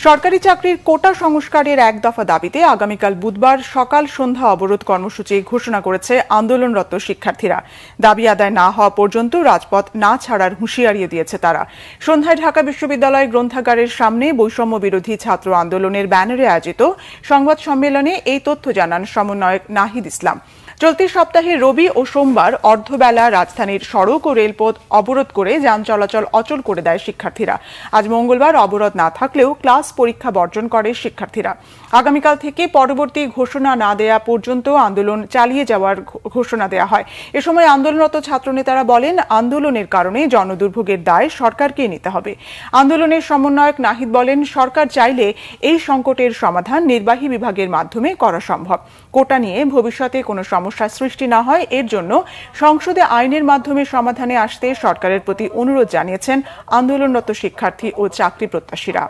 সরকারি চাকরির কোটা সংস্কারের এক দফা দাবিতে আগামীকাল বুধবার সকাল সন্ধ্যা অবরোধ কর্মসূচি ঘোষণা করেছে আন্দোলনরত শিক্ষার্থীরা। দাবি আদায় না হওয়া পর্যন্ত রাজপথ না ছাড়ার হুঁশিয়ারি দিয়েছে তারা। সন্ধ্যায় ঢাকা বিশ্ববিদ্যালয় গ্রন্থাগারের সামনে বৈষম্য বিরোধী ছাত্র আন্দোলনের ব্যানারে আয়োজিত সংবাদ সম্মেলনে এই তথ্য জানান সমন্বয়ক নাহিদ ইসলাম। চলতি সপ্তাহে রবি ও সোমবার অর্ধবেলা রাজধানীর সড়ক ও রেলপথ অবরোধ করে যান চলাচল অচল করে দেয় শিক্ষার্থীরা। আজ মঙ্গলবার অবরোধ না থাকলেও ক্লাস পরীক্ষা বর্জন করে শিক্ষার্থীরা। আগামীকাল থেকে পরবর্তী ঘোষণা না দেয়া পর্যন্ত আন্দোলন চালিয়ে যাওয়ার ঘোষণা দেয়া হয়। এ সময় আন্দোলনরত ছাত্রনেতারা বলেন, আন্দোলনের কারণে জনদুর্ভোগের দায় সরকারকে নিতে হবে। আন্দোলনের সমন্বয়ক নাহিদ বলেন, সরকার চাইলে এই সংকটের সমাধান নির্বাহী বিভাগের মাধ্যমে করা সম্ভব। কোটা নিয়ে ভবিষ্যতে কোনো সমস্যা সৃষ্টি না হয় এর জন্য সংসদে আইনের মাধ্যমে সমাধানে আসতে সরকারের প্রতি অনুরোধ জানিয়েছেন আন্দোলনরত শিক্ষার্থী ও চাকরি প্রত্যাশীরা।